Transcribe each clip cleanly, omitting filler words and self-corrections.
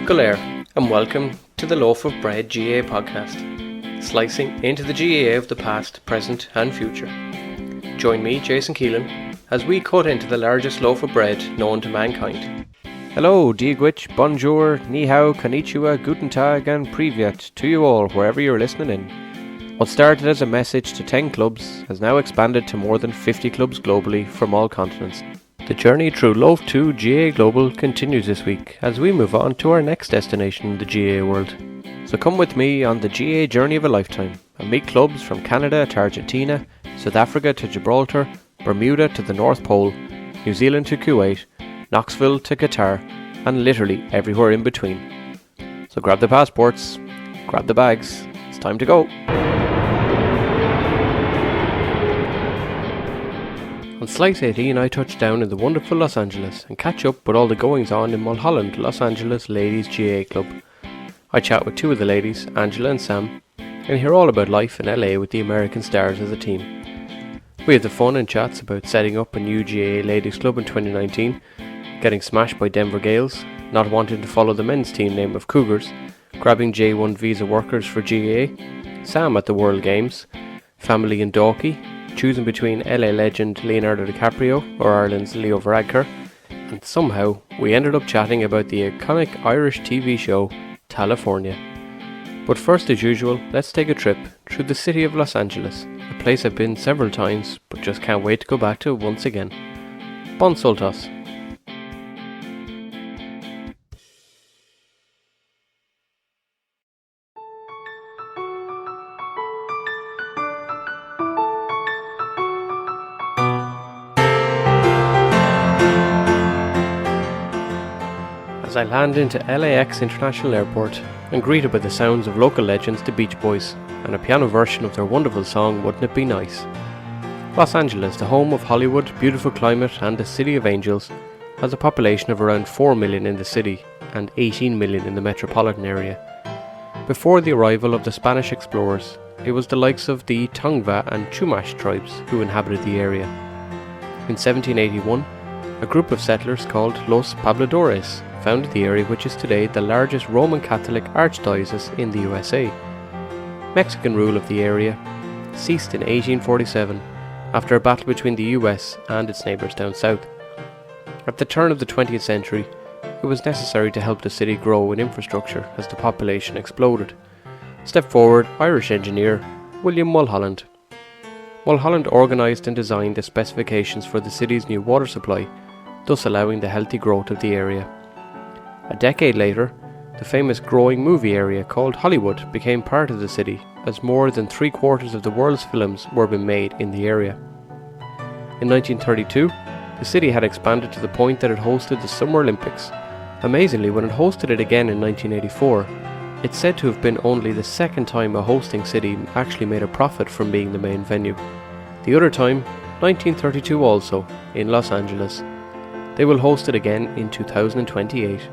Golair, and welcome to the Loaf of Bread GAA podcast, slicing into the GAA of the past, present and future. Join me, Jason Keelan, as we cut into the largest loaf of bread known to mankind. Hello, Diegwich, bonjour, ni hao, konnichiwa, guten tag and privyet to you all wherever you're listening in. What started as a message to 10 clubs has now expanded to more than 50 clubs globally from all continents. The journey through Loaf 2 GAA Global continues this week as we move on to our next destination in the GAA world. So come with me on the GAA journey of a lifetime and meet clubs from Canada to Argentina, South Africa to Gibraltar, Bermuda to the North Pole, New Zealand to Kuwait, Knoxville to Qatar, and literally everywhere in between. So grab the passports, grab the bags, it's time to go. On Slice 18 I touch down in the wonderful Los Angeles and catch up with all the goings on in Mulholland, Los Angeles Ladies GAA Club. I chat with two of the ladies, Angela and Sam, and hear all about life in LA with the American Stars as a team. We have the fun and chats about setting up a new GAA Ladies Club in 2019, getting smashed by Denver Gaels, not wanting to follow the men's team name of Cougars, grabbing J1 visa workers for GAA, Sam at the World Games, family in Dalkey, choosing between LA legend Leonardo Di Caprio or Ireland's Leo Varadkar, and somehow we ended up chatting about the iconic Irish TV show Tallafornia. But first, as usual, let's take a trip through the city of Los Angeles, a place I've been several times but just can't wait to go back to once again. Bon Soltas. I land into LAX International Airport and greeted by the sounds of local legends the Beach Boys and a piano version of their wonderful song Wouldn't It Be Nice. Los Angeles, the home of Hollywood, beautiful climate and the City of Angels, has a population of around 4 million in the city and 18 million in the metropolitan area. Before the arrival of the Spanish explorers, it was the likes of the Tongva and Chumash tribes who inhabited the area. In 1781, a group of settlers called Los Pobladores founded the area, which is today the largest Roman Catholic archdiocese in the USA. Mexican rule of the area ceased in 1847 after a battle between the US and its neighbours down south. At the turn of the 20th century, it was necessary to help the city grow in infrastructure as the population exploded. Step forward Irish engineer William Mulholland. Mulholland organised and designed the specifications for the city's new water supply, thus allowing the healthy growth of the area. A decade later, the famous growing movie area called Hollywood became part of the city, as more than 3/4 of the world's films were being made in the area. In 1932, the city had expanded to the point that it hosted the Summer Olympics. Amazingly, when it hosted it again in 1984, it's said to have been only the second time a hosting city actually made a profit from being the main venue. The other time, 1932 also, in Los Angeles. They will host it again in 2028.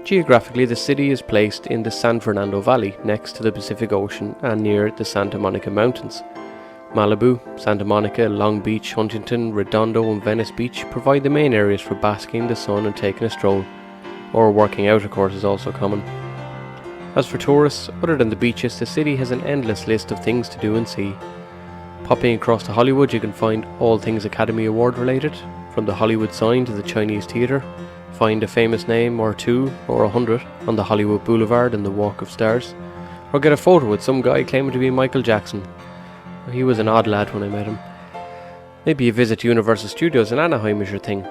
Geographically, the city is placed in the San Fernando Valley, next to the Pacific Ocean and near the Santa Monica Mountains. Malibu, Santa Monica, Long Beach, Huntington, Redondo and Venice Beach provide the main areas for basking in the sun and taking a stroll, or working out of course is also common. As for tourists, other than the beaches, the city has an endless list of things to do and see. Popping across to Hollywood, you can find all things Academy Award related, from the Hollywood sign to the Chinese theatre. Find a famous name or two or 100 on the Hollywood Boulevard and the Walk of Stars, or get a photo with some guy claiming to be Michael Jackson. He was an odd lad when I met him. Maybe a visit to Universal Studios in Anaheim is your thing,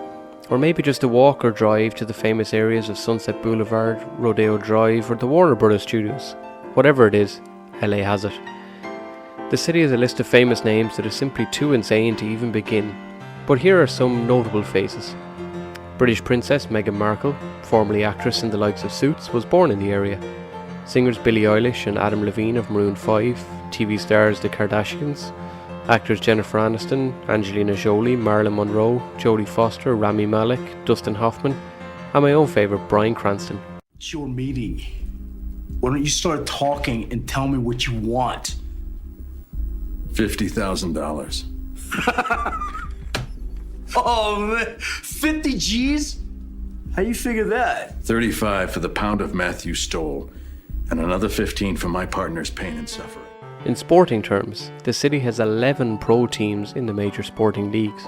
or maybe just a walk or drive to the famous areas of Sunset Boulevard, Rodeo Drive or the Warner Brothers Studios. Whatever it is, LA has it. The city has a list of famous names that is simply too insane to even begin, but here are some notable faces. British Princess Meghan Markle, formerly actress in the likes of Suits, was born in the area. Singers Billie Eilish and Adam Levine of Maroon 5, TV stars The Kardashians, actors Jennifer Aniston, Angelina Jolie, Marilyn Monroe, Jodie Foster, Rami Malek, Dustin Hoffman, and my own favourite Bryan Cranston. It's your meeting. Why don't you start talking and tell me what you want? $50,000. Oh, man. 50 G's? How you figure that? 35 for the pound of meth you stole, and another 15 for my partner's pain and suffering. In sporting terms, the city has 11 pro teams in the major sporting leagues.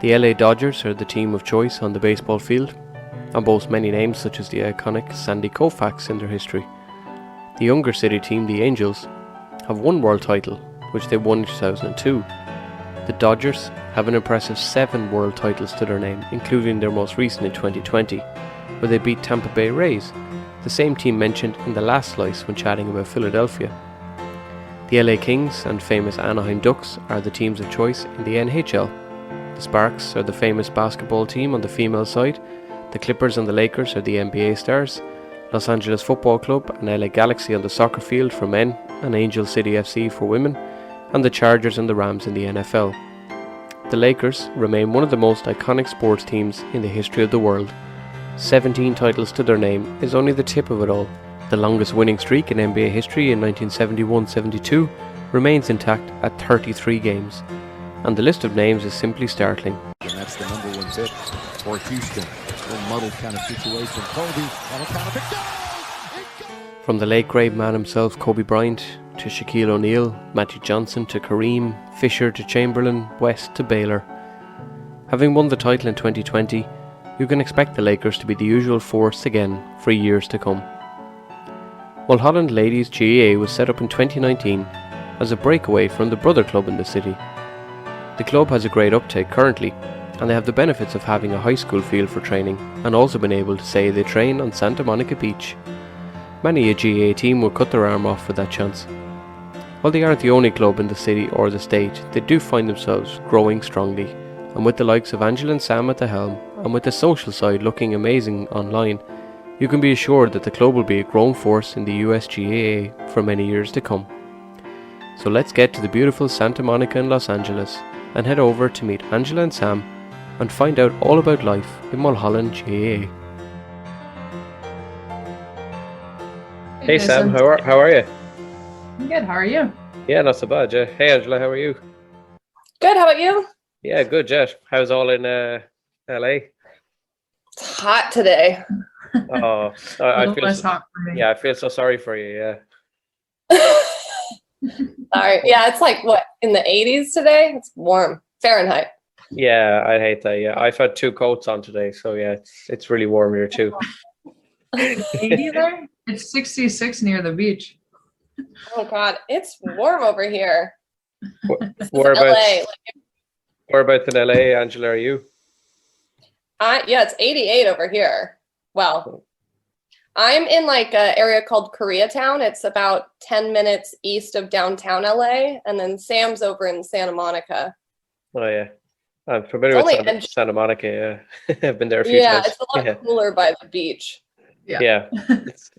The LA Dodgers are the team of choice on the baseball field, and boast many names such as the iconic Sandy Koufax in their history. The younger city team, the Angels, have one world title, which they won in 2002. The Dodgers have an impressive 7 world titles to their name, including their most recent in 2020, where they beat Tampa Bay Rays, the same team mentioned in the last slice when chatting about Philadelphia. The LA Kings and famous Anaheim Ducks are the teams of choice in the NHL. The Sparks are the famous basketball team on the female side, the Clippers and the Lakers are the NBA stars, Los Angeles Football Club and LA Galaxy on the soccer field for men, and Angel City FC for women, and the Chargers and the Rams in the NFL. The Lakers remain one of the most iconic sports teams in the history of the world. 17 titles to their name is only the tip of it all. The longest winning streak in NBA history in 1971-72 remains intact at 33 games. And the list of names is simply startling. And that's the number 1 pick for Houston. A little muddled kind of situation. Kobe on a counter pick. From the late great man himself, Kobe Bryant, to Shaquille O'Neal, Magic Johnson to Kareem, Fisher to Chamberlain, West to Baylor. Having won the title in 2020, you can expect the Lakers to be the usual force again for years to come. Mulholland Ladies GAA was set up in 2019 as a breakaway from the brother club in the city. The club has a great uptake currently, and they have the benefits of having a high school field for training, and also been able to say they train on Santa Monica Beach. Many a GAA team will cut their arm off for that chance. While they aren't the only club in the city or the state, they do find themselves growing strongly, and with the likes of Angela and Sam at the helm, and with the social side looking amazing online, you can be assured that the club will be a growing force in the US GAA for many years to come. So let's get to the beautiful Santa Monica in Los Angeles and head over to meet Angela and Sam and find out all about life in Mulholland GAA. Hey Sam, how are you? I'm good. How are you? Yeah, not so bad, yeah. Hey Angela, how are you? Good. How about you? Yeah, good, yeah. How's all in LA? It's hot today. Oh, I feel less so, hot for me. yeah, I feel so sorry for you, yeah. Sorry. Yeah, it's like what, in the 80s today? It's warm. Fahrenheit. Yeah, I hate that, yeah. I've had 2 coats on today, so yeah, it's really warm here too. 80 there? It's 66 near the beach. Oh God, it's warm over here. Whereabouts, LA. whereabouts in LA, Angela, are you? Yeah, it's 88 over here. Well, I'm in like an area called Koreatown. It's about 10 minutes east of downtown LA, and then Sam's over in Santa Monica. Oh yeah. I'm familiar with Santa Monica, yeah. I've been there a few times. Yeah, it's a lot cooler by the beach. Yeah.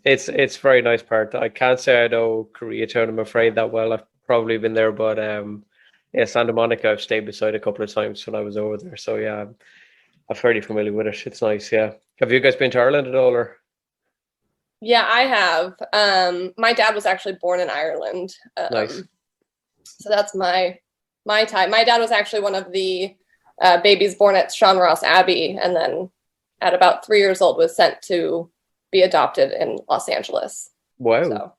It's very nice part. I can't say I know Koreatown, I'm afraid, that well. I've probably been there, but yeah, Santa Monica I've stayed beside a couple of times when I was over there. So yeah, I'm fairly familiar with it. It's nice, yeah. Have you guys been to Ireland at all, or? Yeah, I have. My dad was actually born in Ireland. Nice. So that's my type. My dad was actually one of the babies born at Sean Ross Abbey, and then at about 3 years old was sent to be adopted in Los Angeles. Wow. So,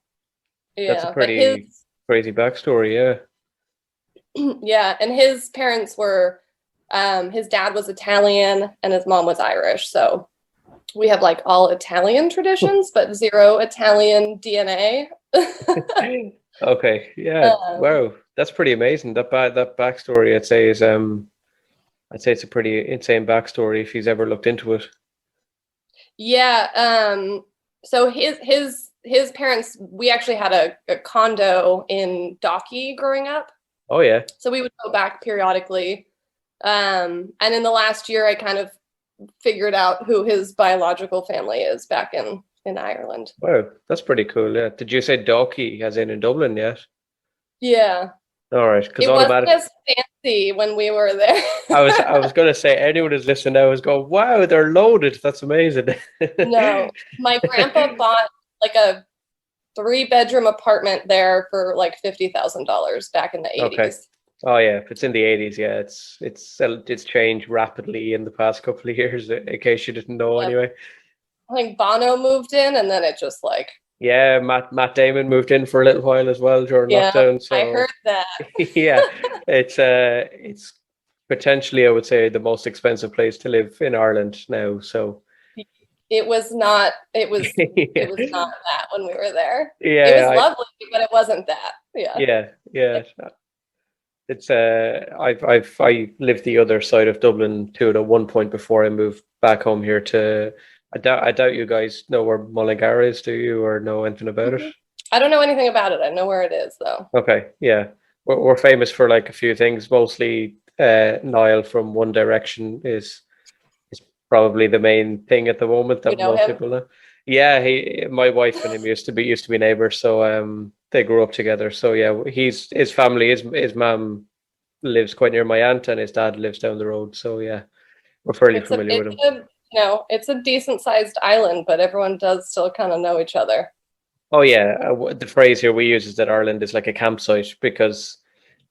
yeah, that's a pretty crazy backstory, yeah. Yeah, and his parents were, his dad was Italian and his mom was Irish. So we have like all Italian traditions, but zero Italian DNA. Okay, yeah. Wow, that's pretty amazing. That backstory, I'd say it's a pretty insane backstory if he's ever looked into it. Yeah. So his parents, we actually had a condo in Dalkey growing up. Oh yeah. So we would go back periodically. And in the last year, I kind of figured out who his biological family is back in Ireland. Wow, that's pretty cool. Yeah. Did you say Dalkey as in Dublin yet? Yeah. All right, because it wasn't as fancy when we were there. I was going to say anyone who's listening now is going, wow, they're loaded. That's amazing. No, my grandpa bought like a 3-bedroom apartment there for like $50,000 back in the 80s. Okay. Oh yeah, if it's in the 80s, yeah, it's changed rapidly in the past couple of years, in case you didn't know Yeah. anyway. I think Bono moved in, and then it just like, Yeah, Matt Damon moved in for a little while as well during yeah, lockdown, I so heard that. yeah, it's potentially, I would say, the most expensive place to live in Ireland now. So It was not. It was yeah, not that when we were there. It was yeah, lovely, but it wasn't that. Yeah. yeah. It's I lived the other side of Dublin too at one point before I moved back home here to. I doubt you guys know where Mullingar is, do you, or know anything about it? I don't know anything about it. I know where it is though. Okay, yeah, we're famous for like a few things. Mostly, Niall from One Direction is probably the main thing at the moment We that know most him. people know. Yeah, my wife and him used to be neighbors, so they grew up together. So yeah, his family, his mum lives quite near my aunt, and his dad lives down the road. So yeah, we're fairly familiar with him. It's a decent sized island, but everyone does still kind of know each other. Oh yeah, the phrase here we use is that Ireland is like a campsite because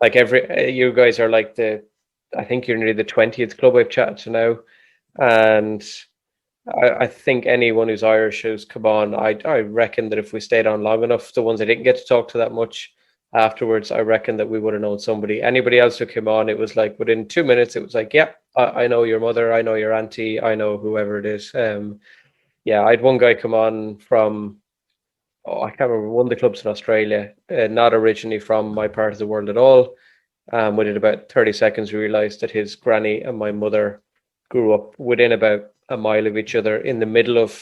like you guys are like I think you're nearly the 20th club I've chatted to now, and I think anyone who's Irish who's come on, I reckon that if we stayed on long enough, the ones I didn't get to talk to that much afterwards, I reckon that we would have known somebody. Anybody else who came on, it was like within 2 minutes, it was like, yeah, I know your mother, I know your auntie, I know whoever it is. Yeah, I had one guy come on from, oh, I can't remember, one of the clubs in Australia, not originally from my part of the world at all. Within about 30 seconds, we realized that his granny and my mother grew up within about a mile of each other in the middle of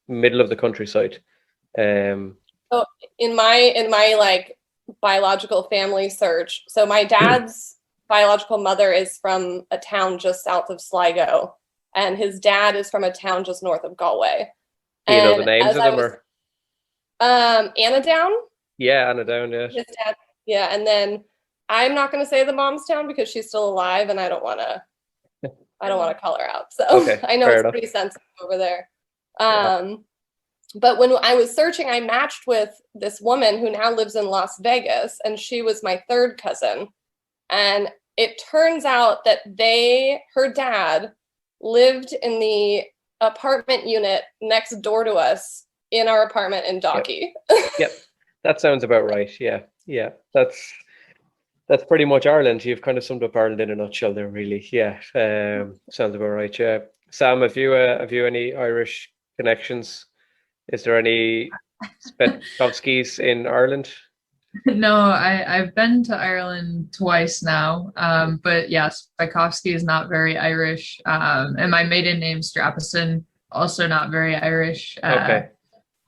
the countryside. So in my like biological family search, so my dad's biological mother is from a town just south of Sligo, and his dad is from a town just north of Galway. Do you know the And names as of I them was or? Anadown, Yeah, Anna Down, yeah. his dad, yeah, and then I'm not going to say the mom's town because she's still alive, and I don't want to call her out. So Okay, I know fair it's enough. pretty sensitive over there. Yeah. But when I was searching, I matched with this woman who now lives in Las Vegas, and she was my third cousin. And it turns out that her dad lived in the apartment unit next door to us in our apartment in Dalkey. Yep. That sounds about right. Yeah. Yeah. That's pretty much Ireland. You've kind of summed up Ireland in a nutshell there, really. Yeah. Sounds about right. Yeah. Sam, have you any Irish connections? Is there any Spetkovskis in Ireland? No, I've been to Ireland twice now. But yes, Tchaikovsky is not very Irish. And my maiden name Strapison, also not very Irish. Okay. A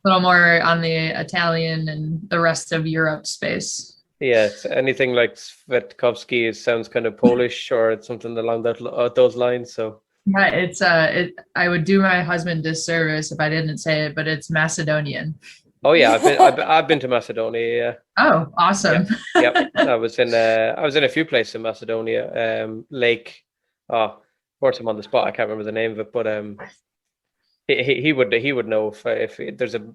little more on the Italian and the rest of Europe space. Yeah. Anything like Svetkovsky sounds kind of Polish or it's something along those lines. So. Yeah, I would do my husband disservice if I didn't say it, but it's Macedonian. Oh yeah, I've been to Macedonia. Yeah. Oh, awesome. Yep. I was in a few places in Macedonia. Lake. Oh, of course I'm on the spot. I can't remember the name of it, but he would know if there's a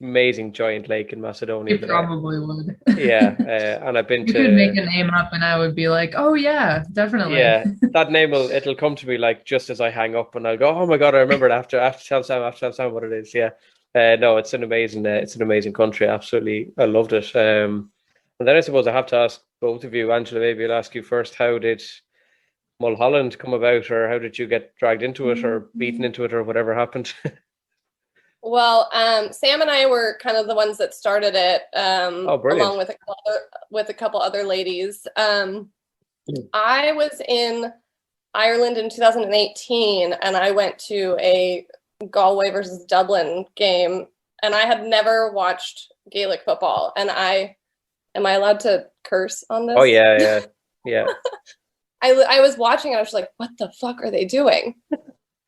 amazing giant lake in Macedonia. You probably would. Yeah, and I've been You could make a name up and I would be like, oh yeah, definitely. Yeah, that name it'll come to me like just as I hang up, and I'll go, oh my god, I remember it after tell Sam what it is. Yeah, no, it's an amazing country. Absolutely, I loved it. And then I suppose I have to ask both of you, Angela. Maybe I'll ask you first. How did Mulholland come about, or how did you get dragged into it, or beaten into it, or whatever happened? Well, Sam and I were kind of the ones that started it, Brilliant. along with a couple other ladies. I was in Ireland in 2018, and I went to a Galway versus Dublin game, and I had never watched Gaelic football. And am I allowed to curse on this? Oh yeah. I was watching, and I was like, what the fuck are they doing?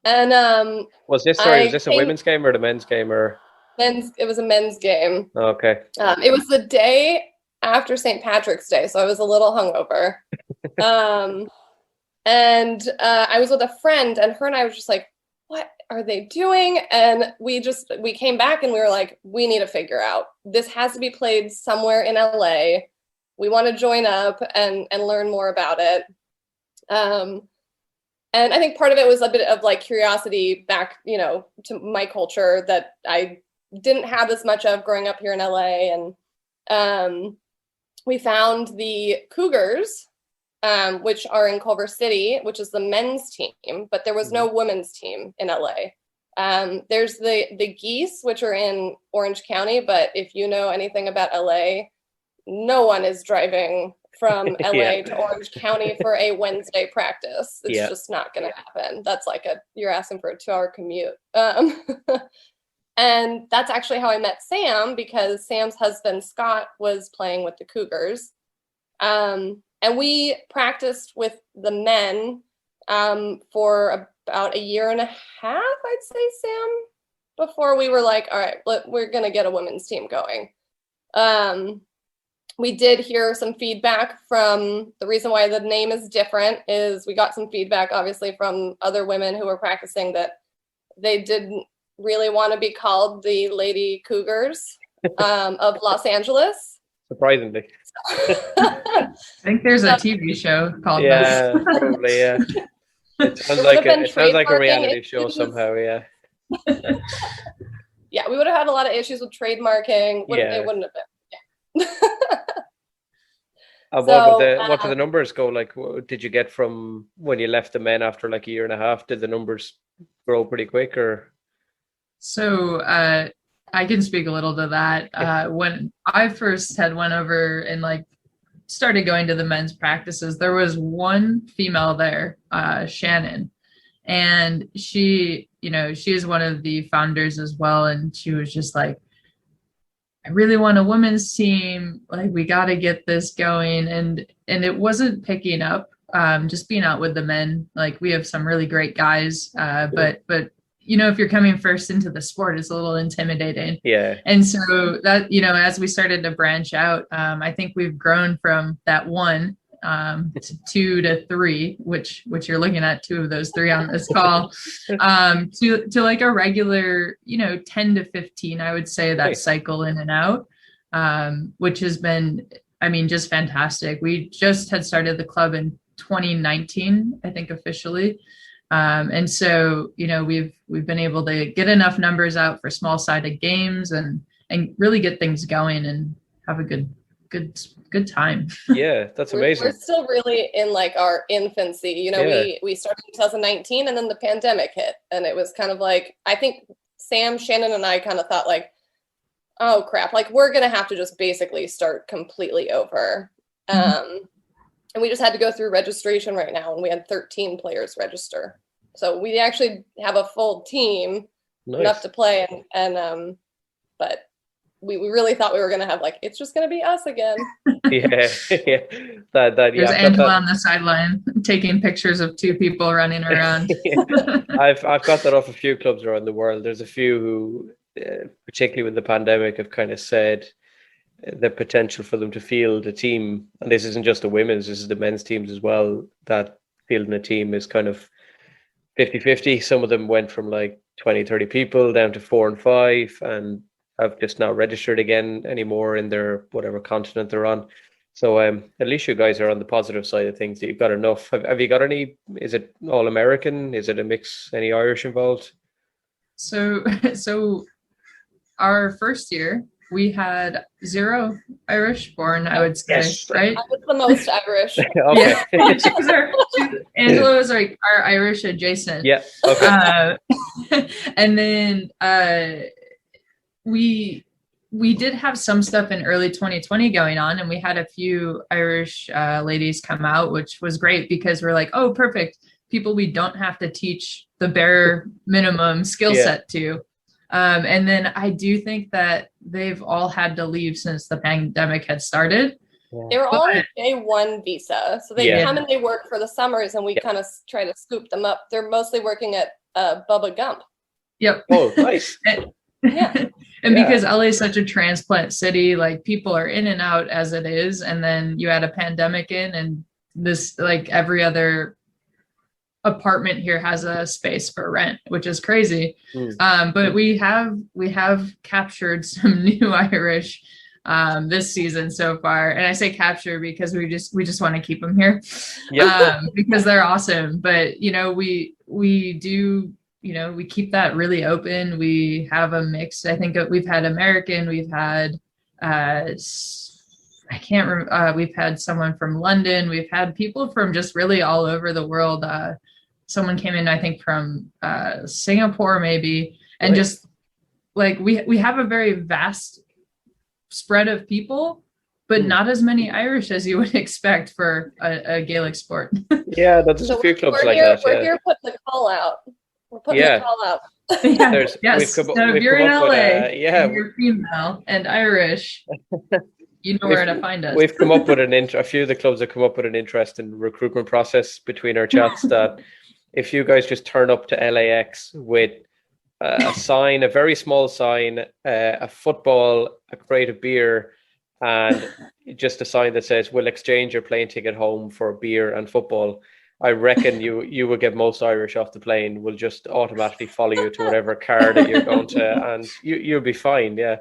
And was this a women's game or the men's game or it was a men's game. Okay. It was the day after St. Patrick's Day, so I was a little hungover. And I was with a friend, and her and I were just like, what are they doing? And we came back and we were like, we need to figure out, this has to be played somewhere in LA we want to join up and learn more about it. And I think part of it was a bit of like curiosity back, to my culture that I didn't have as much of growing up here in LA. And we found the Cougars, which are in Culver City, which is the men's team, but there was no women's team in LA. There's the Geese, which are in Orange County, but if you know anything about LA, no one is driving from LA to Orange County for a Wednesday practice. It's just not going to happen. That's like you're asking for a 2-hour commute. And that's actually how I met Sam, because Sam's husband, Scott, was playing with the Cougars. And we practiced with the men for about a year and a half, I'd say, Sam, before we were like, all right, we're going to get a women's team going. We did hear some feedback from the reason why the name is different is we got some feedback, obviously, from other women who were practicing that they didn't really want to be called the Lady Cougars of Los Angeles. Surprisingly. I think there's a TV show called that. Probably, yeah. It sounds like a reality show somehow, yeah. Yeah, we would have had a lot of issues with trademarking. It wouldn't have been. Yeah. What do the numbers go? Like, what did you get from when you left the men after like a year and a half? Did the numbers grow pretty quick, or? So I can speak a little to that. When I first had went over and like started going to the men's practices, there was one female there, Shannon, and she is one of the founders as well. And she was just like, I really want a women's team. Like, we got to get this going. And it wasn't picking up, just being out with the men. Like, we have some really great guys, but if you're coming first into the sport, it's a little intimidating. Yeah. And so that, as we started to branch out, I think we've grown from that one to 2 to 3, which you're looking at 2 of those 3 on this call, to like a regular, 10 to 15, I would say, that cycle in and out, which has been, just fantastic. We just had started the club in 2019, I think, officially. And so, we've been able to get enough numbers out for small-sided games and really get things going and have a good time. Yeah, that's amazing. We're still really in like our infancy. We started in 2019 and then the pandemic hit, and it was kind of like, I think Sam, Shannon, and I kind of thought like, oh crap, like we're gonna have to just basically start completely over. And we just had to go through registration right now, and we had 13 players register. So we actually have a full team, enough to play, and but we really thought we were going to have like, it's just going to be us again. Yeah. There's Angela on the sideline taking pictures of 2 people running around. I've got that off a few clubs around the world. There's a few who, particularly with the pandemic, have kind of said the potential for them to field a team, and this isn't just the women's, this is the men's teams as well, that fielding a team is kind of 50-50. Some of them went from like 20-30 people down to 4 and 5 and have just not registered again anymore in their whatever continent they're on. So at least you guys are on the positive side of things, that you've got enough. Have you got any, is it all American? Is it a mix, any Irish involved? So our first year, we had 0 Irish born, I would say, right? I was the most Irish. Okay. Yeah. Angela was like our Irish adjacent. Yeah. Okay. And then we did have some stuff in early 2020 going on, and we had a few Irish ladies come out, which was great because we're like, oh, perfect. People we don't have to teach the bare minimum skill set to. And then I do think that they've all had to leave since the pandemic had started. They were all on a J1 visa. So they come and they work for the summers, and we kind of try to scoop them up. They're mostly working at Bubba Gump. Yep. Oh, nice. And because LA is such a transplant city, like people are in and out as it is. And then you add a pandemic in, and this, like every other apartment here has a space for rent, which is crazy. But we have captured some new Irish this season so far. And I say capture because we just want to keep them here, because they're awesome. But we do, we keep that really open. We have a mix. I think we've had American, we've had I can't remember. We've had someone from London. We've had people from just really all over the world. Someone came in, I think, from Singapore, maybe, and just like we have a very vast spread of people, but not as many Irish as you would expect for a Gaelic sport. Yeah, there's a few clubs like that. We're here putting the call out. We're putting the call out. Yes. So if you're in LA, and you're female and Irish, you know where to find us. We've come up with a few of the clubs have come up with an interesting recruitment process between our chats that if you guys just turn up to LAX with a sign, a very small sign, a football, a crate of beer, and just a sign that says, we'll exchange your plane ticket home for beer and football, I reckon you will get most Irish off the plane will just automatically follow you to whatever car that you're going to, and you'll be fine. Yeah.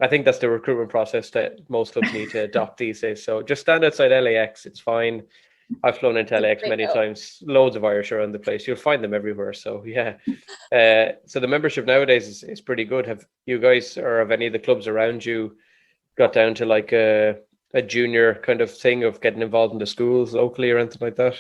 I think that's the recruitment process that most clubs need to adopt these days. So just stand outside LAX. It's fine. I've flown into LAX many times. Loads of Irish around the place. You'll find them everywhere. So yeah. So the membership nowadays is pretty good. Have you guys or have any of the clubs around you got down to like a junior kind of thing of getting involved in the schools locally or anything like that?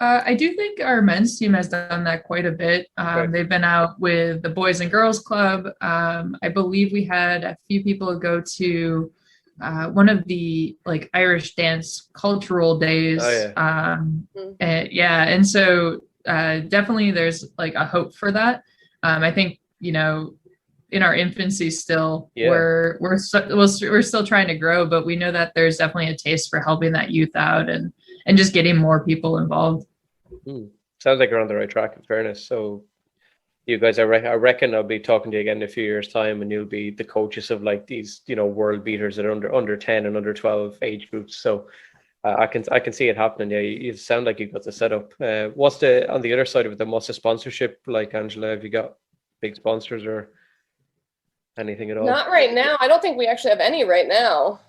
I do think our men's team has done that quite a bit. They've been out with the Boys and Girls Club. I believe we had a few people go to one of the like Irish dance cultural days. And so definitely there's like a hope for that. I think, in our infancy still, we're still trying to grow, but we know that there's definitely a taste for helping that youth out and just getting more people involved. Sounds like you're on the right track, in fairness. So you guys, I reckon I'll be talking to you again in a few years' time, and you'll be the coaches of like these, world beaters that are under 10 and under 12 age groups. So I can see it happening. Yeah, you sound like you've got the setup. What's on the other side of it? What's the sponsorship like, Angela? Have you got big sponsors or anything at all? Not right now. I don't think we actually have any right now.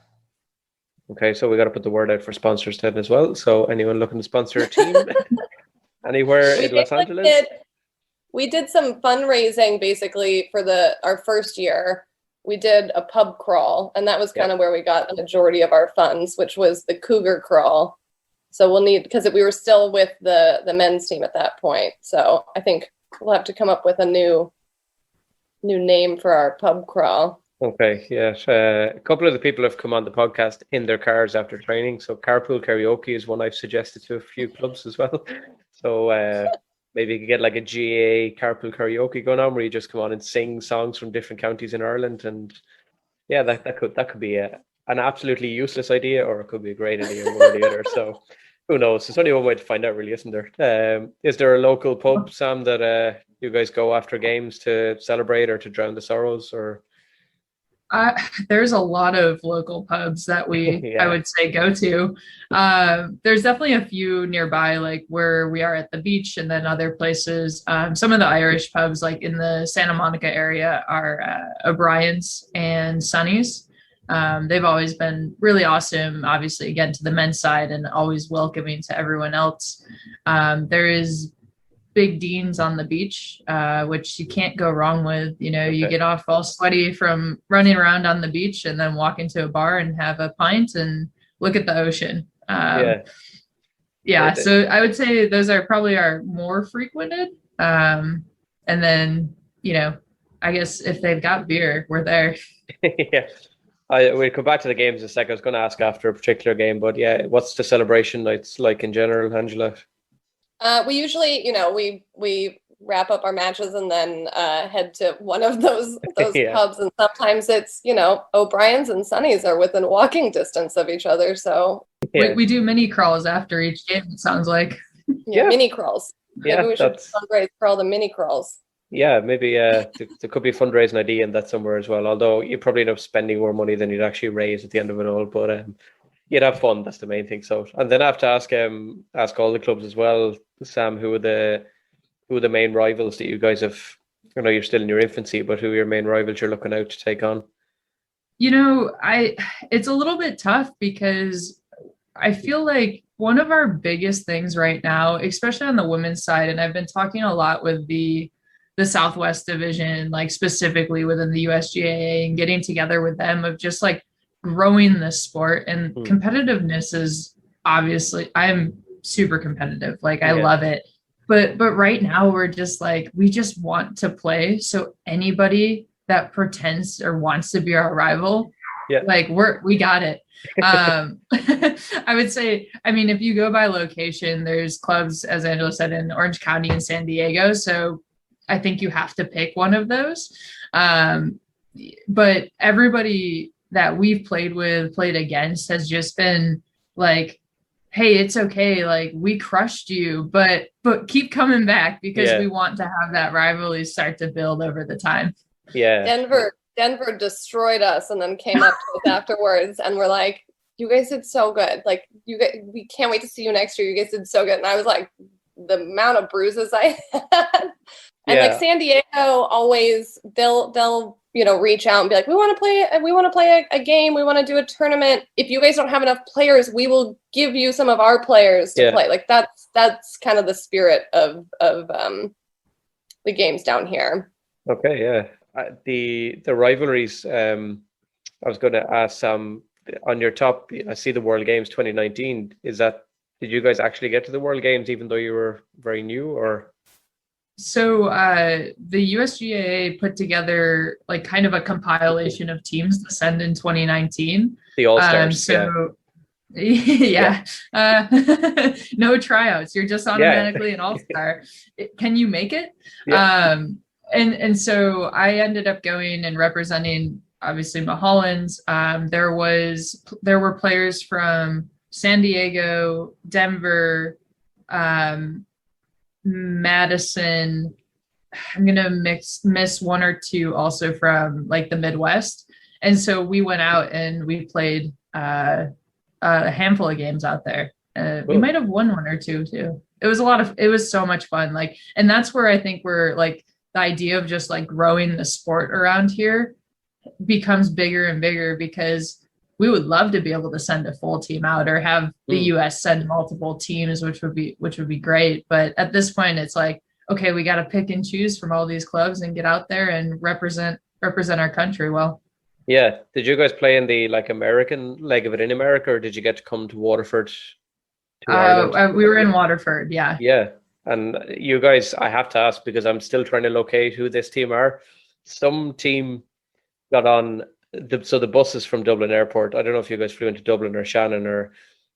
Okay, so we got to put the word out for sponsors then as well. So anyone looking to sponsor a team anywhere in Los Angeles? We did some fundraising basically for our first year. We did a pub crawl, and that was kind of where we got the majority of our funds, which was the Cougar crawl. So we'll need, because we were still with the men's team at that point. So I think we'll have to come up with a new name for our pub crawl. Okay, yes. A couple of the people have come on the podcast in their cars after training. So carpool karaoke is one I've suggested to a few clubs as well. So maybe you could get like a GAA carpool karaoke going on where you just come on and sing songs from different counties in Ireland. And yeah, that could be an absolutely useless idea, or it could be a great idea, one or the other. So who knows? There's only one way to find out, really, isn't there? Is there a local pub, Sam, that you guys go after games to celebrate or to drown the sorrows, or? There's a lot of local pubs that I would say go to. There's definitely a few nearby, like where we are at the beach, and then other places. Some of the Irish pubs, like in the Santa Monica area, are O'Brien's and Sonny's. They've always been really awesome, obviously, again, to the men's side and always welcoming to everyone else. There is Big Dean's on the beach, which you can't go wrong with. You get off all sweaty from running around on the beach and then walk into a bar and have a pint and look at the ocean. So I would say those are probably our more frequented. And then, I guess if they've got beer, we're there. Yeah. We'll come back to the games in a second. I was going to ask after a particular game, but yeah, what's the celebration nights like in general, Angela? We usually, we wrap up our matches and then head to one of those pubs. And sometimes it's, O'Brien's and Sonny's are within walking distance of each other. So we do mini crawls after each game, it sounds like. Mini crawls. Maybe we should fundraise for all the mini crawls. Yeah, maybe there could be a fundraising idea in that somewhere as well. Although you probably end up spending more money than you'd actually raise at the end of it all. But you'd have fun. That's the main thing. So, and then I have to ask all the clubs as well, Sam, who are the main rivals that you guys have? I know you're still in your infancy, but who are your main rivals you're looking out to take on? It's a little bit tough because I feel like one of our biggest things right now, especially on the women's side, and I've been talking a lot with the Southwest Division, like specifically within the USGAA, and getting together with them of just like growing the sport. And competitiveness is obviously, I'm super competitive. Like I love it. But right now we're just like, we just want to play. So anybody that pretends or wants to be our rival, like we got it. I would say, I mean, if you go by location, there's clubs, as Angela said, in Orange County and San Diego. So I think you have to pick one of those. But everybody that we've played against has just been like, hey, it's okay. Like we crushed you, but keep coming back because we want to have that rivalry start to build over the time. Yeah. Denver destroyed us and then came up to us afterwards and we're like, you guys did so good. Like we can't wait to see you next year. You guys did so good. And I was like, the amount of bruises I had. And like San Diego always, they'll reach out and be like, we want to play a game. We want to do a tournament. If you guys don't have enough players, we will give you some of our players to play. Like that's kind of the spirit of the games down here. Okay. Yeah. The rivalries, I was going to ask on your top, I see the World Games 2019. Did you guys actually get to the World Games even though you were very new or? So the USGAA put together like kind of a compilation of teams to send in 2019. The All-Stars. No tryouts. You're just automatically an All-Star. Can you make it? Yeah. And so I ended up going and representing obviously Mulholland. There were players from San Diego, Denver, Madison. I'm gonna miss one or two also from like the Midwest. And so we went out and we played a handful of games out there. We might have won one or two too. It was so much fun. Like, and that's where I think we're like the idea of just like growing the sport around here becomes bigger and bigger because we would love to be able to send a full team out or have the US send multiple teams, which would be great. But at this point, it's like, okay, we got to pick and choose from all these clubs and get out there and represent our country well. Yeah. Did you guys play in the like American leg of it in America, or did you get to come to Waterford? We were in Waterford. Yeah. Yeah. And you guys, I have to ask because I'm still trying to locate who this team are. Some team got on. So the buses from Dublin Airport, I don't know if you guys flew into Dublin or Shannon or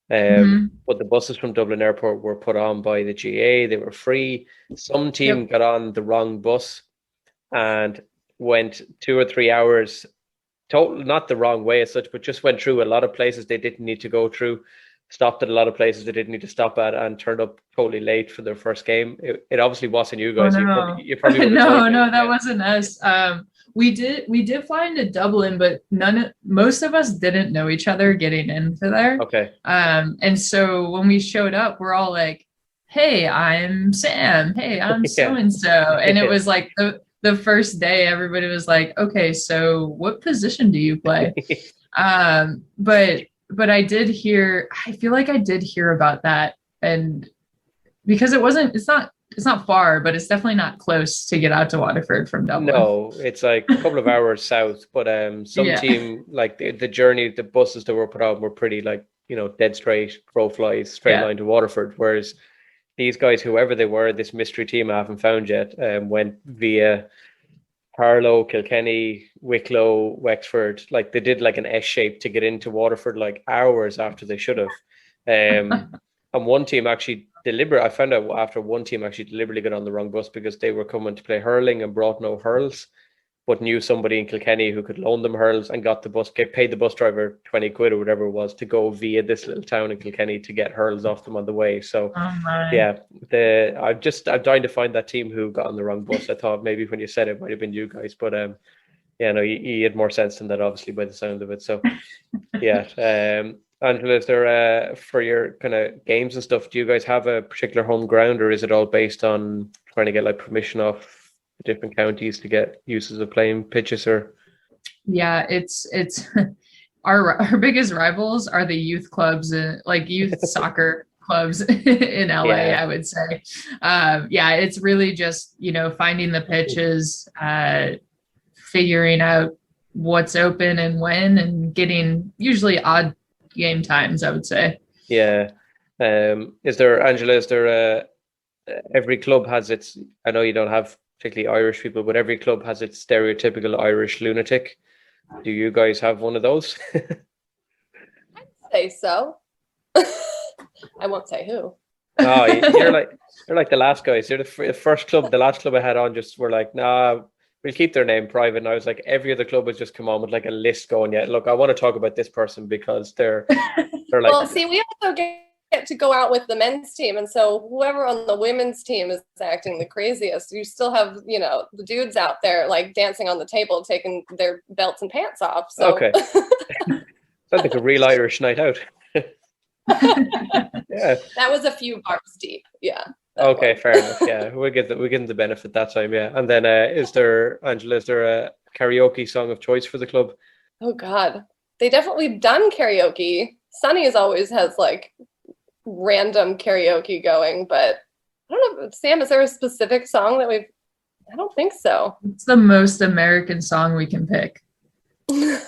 but the buses from Dublin Airport were put on by the GAA. They were free. Some team got on the wrong bus and went 2 or 3 hours, not the wrong way as such, but just went through a lot of places they didn't need to go through, stopped at a lot of places they didn't need to stop at, and turned up totally late for their first game. It obviously wasn't you guys. Oh, no. You probably no, that wasn't us. We did fly into Dublin, but most of us didn't know each other getting into there. Okay. And so when we showed up, we're all like, hey, I'm Sam. Hey, I'm so-and-so. And it was like the first day, everybody was like, okay, so what position do you play? But I feel like I did hear about that. And because it's not far, but it's definitely not close to get out to Waterford from Dublin. No, it's like a couple of hours south. But some team, like the journey, the buses that were put out were pretty like, dead straight, crow flies, straight line to Waterford. Whereas these guys, whoever they were, this mystery team I haven't found yet, went via Harlow, Kilkenny, Wicklow, Wexford. Like they did like an S shape to get into Waterford like hours after they should have. And one team actually I found out after one team actually deliberately got on the wrong bus because they were coming to play hurling and brought no hurls, but knew somebody in Kilkenny who could loan them hurls and got the bus, paid the bus driver 20 quid or whatever it was to go via this little town in Kilkenny to get hurls off them on the way. So I'm dying to find that team who got on the wrong bus. I thought maybe when you said it might have been you guys, but you had more sense than that obviously by the sound of it. So Angela, is there for your kind of games and stuff, do you guys have a particular home ground, or is it all based on trying to get like permission off the different counties to get uses of playing pitches? Or Yeah, it's our biggest rivals are the youth clubs and like youth soccer clubs in LA, Yeah. I would say. Yeah, it's really just, finding the pitches, figuring out what's open and when, and getting usually odd game times, I would say. Yeah. Is there, Angela, every club has its, I know you don't have particularly Irish people, but every club has its stereotypical Irish lunatic. Do you guys have one of those? Say so. I won't say who. Oh, you're like the last guys. You're the last club I had on just were like, nah, we'll keep their name private. And I was like, every other club has just come on with like a list going, yeah, look, I want to talk about this person because they're like, Well, see, we also get to go out with the men's team, and so whoever on the women's team is acting the craziest, you still have, the dudes out there like dancing on the table, taking their belts and pants off. So okay. Sounds like a real Irish night out. Yeah. That was a few bars deep. Yeah. Okay, fair enough. Yeah, we'll give them the benefit that time. Yeah, and then Angela? Is there a karaoke song of choice for the club? Oh God, they definitely done karaoke. Sunny's always has like random karaoke going, but I don't know. Sam, is there a specific song that we've? I don't think so. It's the most American song we can pick. Born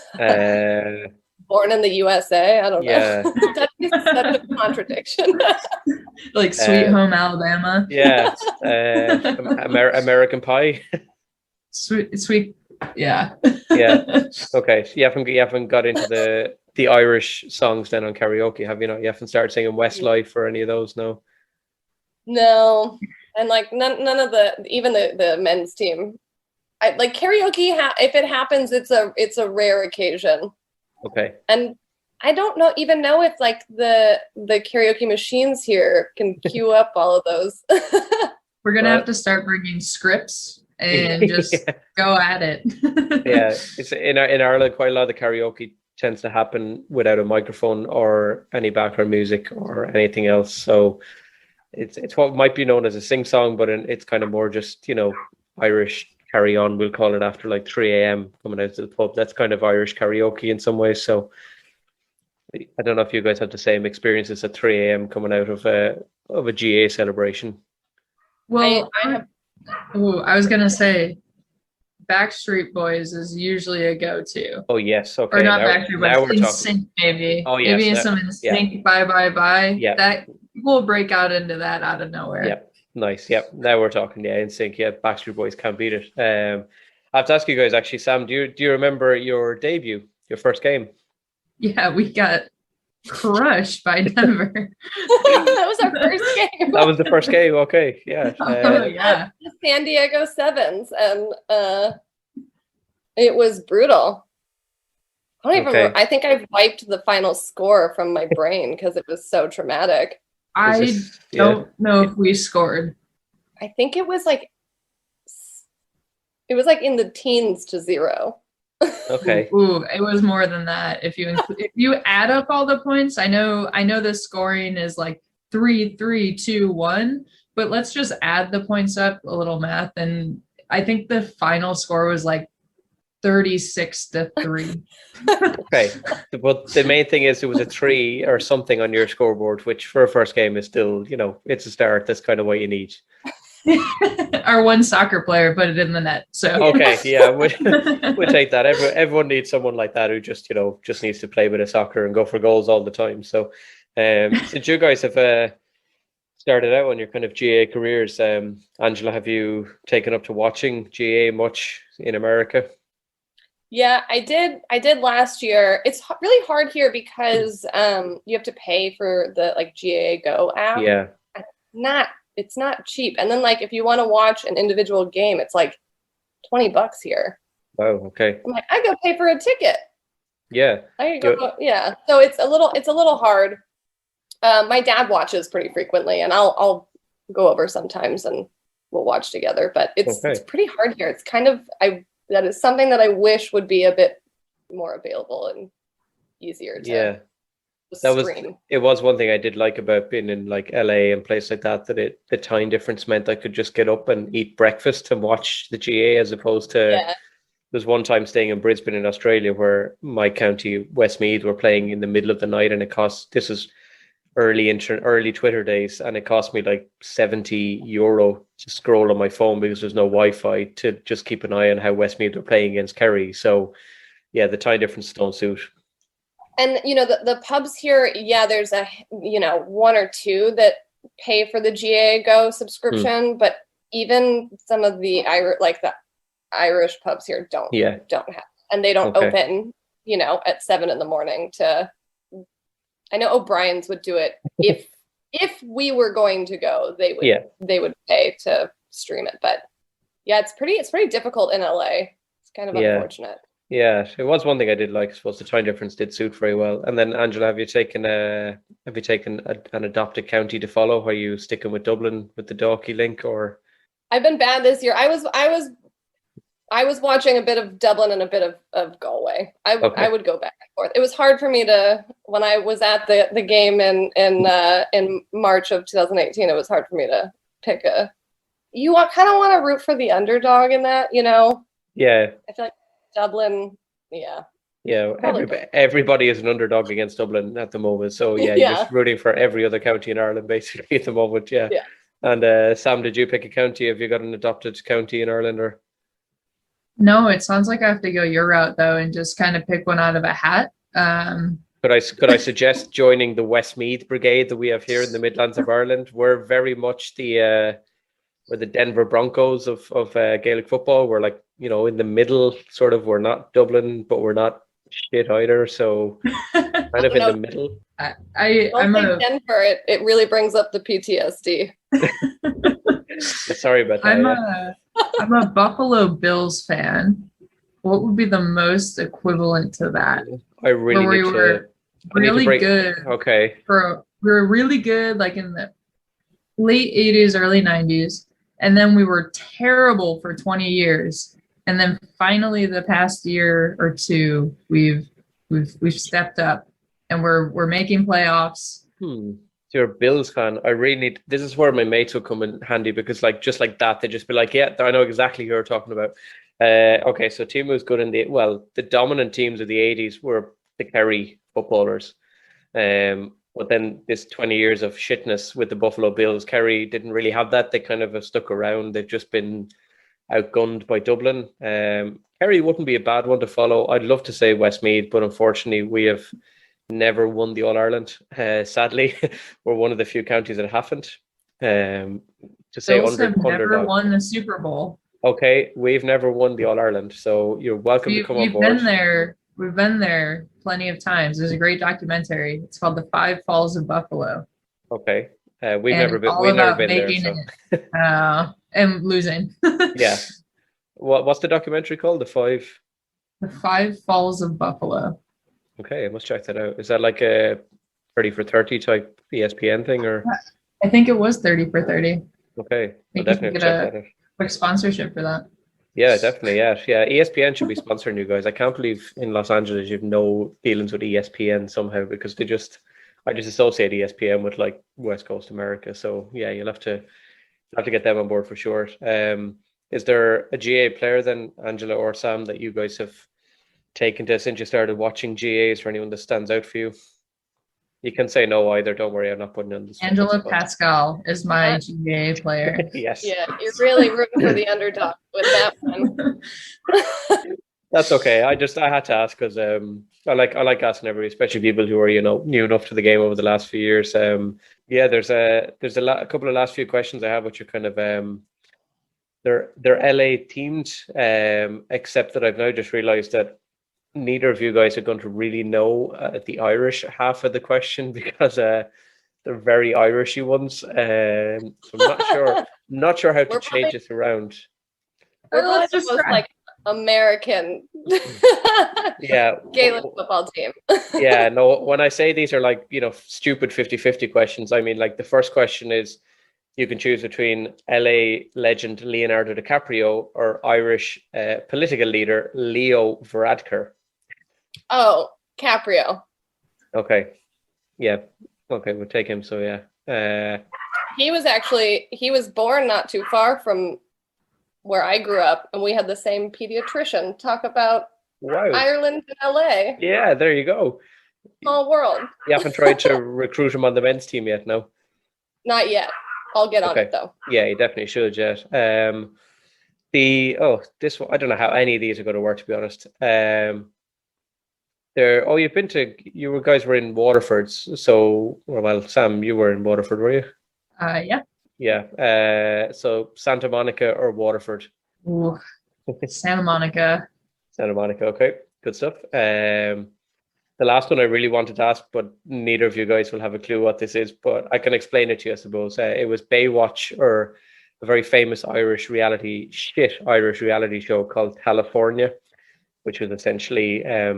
in the USA. I don't know. Yeah. That is such a contradiction. Like Sweet Home Alabama. Yeah, American Pie. Sweet. Yeah. Yeah. Okay. So you haven't got into the Irish songs then on karaoke, have you not? You haven't started singing Westlife or any of those, no? No, and like none of even the men's team. I like karaoke. If it happens, it's a rare occasion. Okay. And I don't even know if like the karaoke machines here can queue up all of those. We're gonna have to start bringing scripts and just go at it. Yeah, it's in Ireland. Quite a lot of the karaoke tends to happen without a microphone or any background music or anything else. So it's what might be known as a sing song, but it's kind of more just Irish carry on. We'll call it after like 3 a.m. coming out to the pub. That's kind of Irish karaoke in some ways. So I don't know if you guys had the same experiences at 3 a.m. coming out of a GA celebration. Well, I was gonna say Backstreet Boys is usually a go-to. Oh yes, okay. Or not Backstreet Boys, NSYNC maybe. Oh yes, maybe some NSYNC, Bye Bye Bye. Yeah, that will break out into that out of nowhere. Yeah, nice. Yep, now we're talking. Yeah, NSYNC. Yeah, Backstreet Boys can't beat it. I have to ask you guys actually, Sam. Do you remember your debut, your first game? Yeah, we got crushed by Denver. That was our first game. That was the first game. Okay, yeah. Yeah. The San Diego Sevens, and it was brutal. I don't even remember. I think I've wiped the final score from my brain because it was so traumatic. I don't know if we scored. I think it was like in the teens to 0. Okay. Ooh, it was more than that. If you add up all the points, I know the scoring is like 3-3-2-1, but let's just add the points up, a little math, and I think the final score was like 36-3. Okay. But the main thing is it was a 3 or something on your scoreboard, which for a first game is still, it's a start. That's kind of what you need. Our one soccer player put it in the net. So okay, yeah, we'll take that. Everyone needs someone like that who just needs to play a bit of soccer and go for goals all the time. So, since you guys have started out on your kind of GA careers, Angela, have you taken up to watching GA much in America? Yeah, I did last year. It's really hard here because you have to pay for the like GA Go app. Yeah, it's not cheap. And then like if you want to watch an individual game, it's like $20 here. Wow, okay. I'm like, I go pay for a ticket. Yeah. Yeah. So it's a little hard. My dad watches pretty frequently, and I'll go over sometimes and we'll watch together. But it's pretty hard here. It's kind of that is something that I wish would be a bit more available and easier to It was one thing I did like about being in like LA and places like that the time difference meant I could just get up and eat breakfast and watch the GA as opposed to there's one time staying in Brisbane in Australia where my county, Westmeath, were playing in the middle of the night, and this is early Twitter days, and it cost me like €70 to scroll on my phone because there's no Wi-Fi to just keep an eye on how Westmeath are playing against Kerry. So yeah, the time difference don't suit. And the pubs here, there's one or two that pay for the GAA Go subscription, but even some of the Irish pubs here don't have, and they don't open, at 7 a.m. I know O'Brien's would do it if we were going to go, they would pay to stream it. But yeah, it's pretty difficult in LA. It's kind of unfortunate. Yeah, it was one thing I did like. I suppose the time difference did suit very well. And then Angela, have you taken an adopted county to follow? Are you sticking with Dublin with the Dalkey link, or? I've been bad this year. I was watching a bit of Dublin and a bit of Galway. I would go back and forth. It was hard for me when I was at the game in March of 2018. It was hard for me to pick you kind of want to root for the underdog in that, Yeah. I feel like Dublin, yeah. Yeah, everybody is an underdog against Dublin at the moment. So you're just rooting for every other county in Ireland basically at the moment. Yeah. And Sam, did you pick a county? Have you got an adopted county in Ireland, or? No, it sounds like I have to go your route though, and just kind of pick one out of a hat. Could I suggest joining the Westmeath Brigade that we have here in the Midlands of Ireland? We're very much we're the Denver Broncos of Gaelic football. We're like, in the middle, sort of. We're not Dublin, but we're not shit either. So kind of in the middle. I'm Denver. It really brings up the PTSD. Sorry about that. I'm a Buffalo Bills fan. What would be the most equivalent to that? I really need to. Really good. Okay. We were really good, like in the late 80s, early 90s, and then we were terrible for 20 years. And then finally, the past year or two, we've stepped up, and we're making playoffs. So you're a Bills fan. I really need. This is where my mates will come in handy, because just like that, they just be like, "Yeah, I know exactly who you're talking about." Okay, so team was good in the dominant teams of the 80s were the Kerry footballers. But then this 20 years of shitness with the Buffalo Bills, Kerry didn't really have that. They kind of have stuck around. They've just been outgunned by Dublin. Kerry wouldn't be a bad one to follow. I'd love to say Westmeath, but unfortunately we have never won the All-Ireland. Sadly, we're one of the few counties that haven't. To say Bills have never underdog. won the Super Bowl. Okay, we've never won the All-Ireland, so you're welcome to come on board. We've been there plenty of times. There's a great documentary. It's called The Five Falls of Buffalo. Okay. We've never been there. So. And losing. Yeah. What's the documentary called? The Five Falls of Buffalo. Okay, I must check that out. Is that like a 30 for 30 type ESPN thing, or? I think it was 30 for 30. Okay. I'll definitely check that out. Quick sponsorship for that. Yeah, definitely. Yeah. ESPN should be sponsoring you guys. I can't believe in Los Angeles you've no dealings with ESPN somehow, because I just associate ESPN with like West Coast America. So yeah, you'll have to get them on board for sure. Is there a GA player then, Angela or Sam, that you guys have taken to since you started watching GAs, for anyone that stands out for you? You can say no either. Don't worry, I'm not putting on this. Angela Pascal is my GA player. Yes. Yeah, you're really rooting for the underdog with that one. That's okay. I had to ask because I like asking everybody, especially people who are new enough to the game over the last few years. There's a couple of last few questions I have, which are kind of they're LA themed, except that I've now just realised that neither of you guys are going to really know the Irish half of the question, because they're very Irishy ones. So I'm not sure how to change it around. We're both just like American Gaelic football team. Yeah, no, when I say these are like, stupid 50-50 questions, I mean like the first question is you can choose between LA legend Leonardo Di Caprio or Irish political leader Leo Varadkar. Oh, Caprio. Okay. Yeah. Okay, we'll take him. So yeah. He was born not too far from where I grew up, and we had the same pediatrician talk about Wow. Ireland and LA. Yeah, there you go. Small world. You haven't tried to recruit him on the men's team yet, no? Not yet. I'll get on Okay. it though. Yeah, you definitely should, Jet. This one, I don't know how any of these are going to work, to be honest. You guys were in Waterford, so well, Sam, you were in Waterford, were you? Yeah. Yeah. So Santa Monica or Waterford? Ooh, Santa Monica. Santa Monica, okay, good stuff. The last one I really wanted to ask, but neither of you guys will have a clue what this is, but I can explain it to you, I suppose. It was Baywatch, or a very famous Irish reality show called Tallafornia, which was essentially, I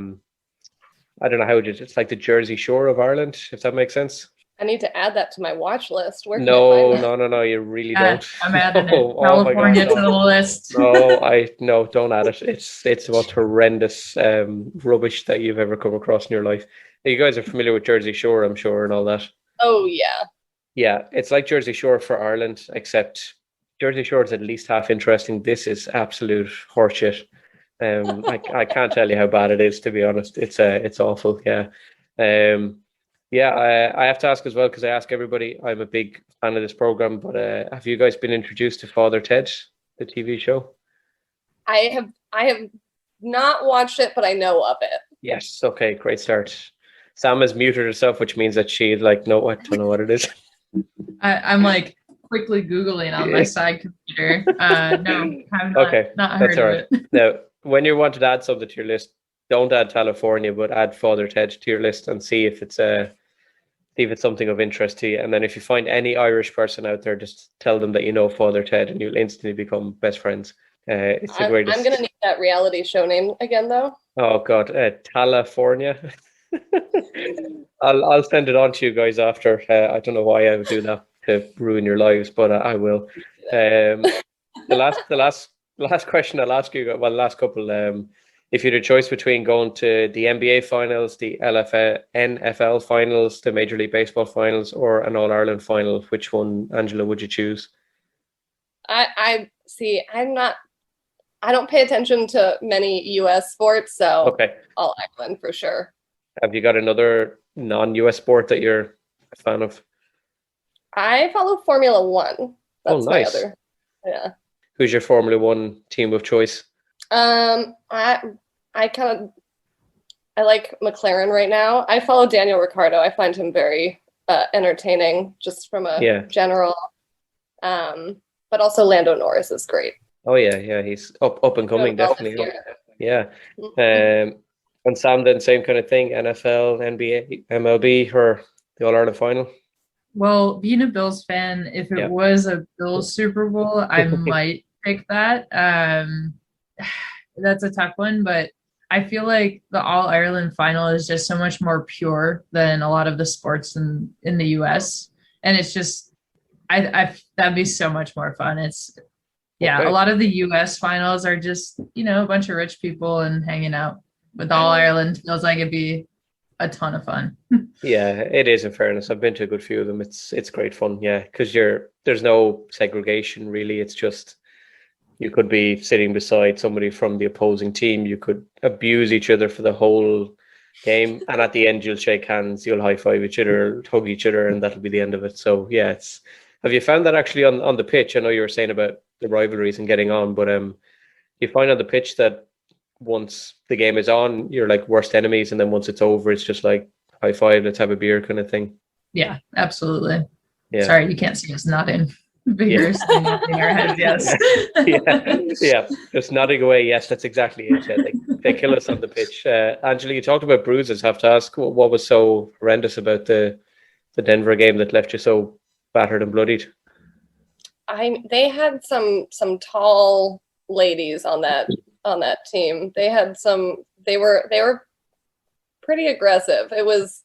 don't know how it's like the Jersey Shore of Ireland, if that makes sense. I need to add that to my watch list. Where can No, I find that? no, you really don't. I'm adding it. Oh my God, California no. to the list. No, don't add it. It's the most horrendous rubbish that you've ever come across in your life. You guys are familiar with Jersey Shore, I'm sure, and all that. Oh yeah. Yeah, it's like Jersey Shore for Ireland, except Jersey Shore is at least half interesting. This is absolute horseshit. I can't tell you how bad it is, to be honest. It's awful. Yeah. I have to ask as well, because I ask everybody. I'm a big fan of this program, but have you guys been introduced to Father Ted, the TV show? I have not watched it, but I know of it. Yes. Okay. Great start. Sam has muted herself, which means that she no, I don't know what it is. I'm like quickly Googling on my side computer. No, I've not heard of it. Now, when you want to add something to your list, don't add California, but add Father Ted to your list and see if it's something of interest to you. And then if you find any Irish person out there, just tell them that you know Father Ted, and you'll instantly become best friends. It's the greatest. I'm gonna need that reality show name again, though. Oh God, Tallafornia. I'll send it on to you guys after. I don't know why I would do that to ruin your lives, but I will. The last question I'll ask you, well, the last couple. If you had a choice between going to the NBA finals, the NFL finals, the Major League Baseball finals, or an All Ireland final, which one, Angela, would you choose? I see. I don't pay attention to many U.S. sports, so Okay. All Ireland for sure. Have you got another non-US sport that you're a fan of? I follow Formula One. That's nice. my other. Yeah. Who's your Formula One team of choice? I like McLaren right now. I follow Daniel Ricciardo. I find him very entertaining, just from a general. But also Lando Norris is great. Oh yeah, he's up and coming, definitely. Yeah. And Sam, then same kind of thing: NFL, NBA, MLB, or the All Ireland final. Well, being a Bills fan, if it was a Bills Super Bowl, I might pick that. That's a tough one, but I feel like the All Ireland final is just so much more pure than a lot of the sports in the US. And it's just, that'd be so much more fun. A lot of the US finals are just, a bunch of rich people and hanging out. With All Ireland, feels like it'd be a ton of fun. Yeah, it is, in fairness. I've been to a good few of them. It's great fun, yeah, because there's no segregation really. It's just, you could be sitting beside somebody from the opposing team. You could abuse each other for the whole game, and at the end you'll shake hands, you'll high five each other, hug each other, and that'll be the end of it. So yeah, have you found that actually on the pitch? I know you were saying about the rivalries and getting on, but you find on the pitch that once the game is on, you're like worst enemies, and then once it's over, it's just like high five, let's have a beer kind of thing. Yeah, absolutely. Yeah. Sorry, you can't see us nodding. But you're still nodding our heads, yes. yeah, just nodding away. Yes, that's exactly it. Yeah, they kill us on the pitch. Angela, you talked about bruises. I have to ask, what was so horrendous about the Denver game that left you so battered and bloodied? They had some tall ladies on that team. They were pretty aggressive. It was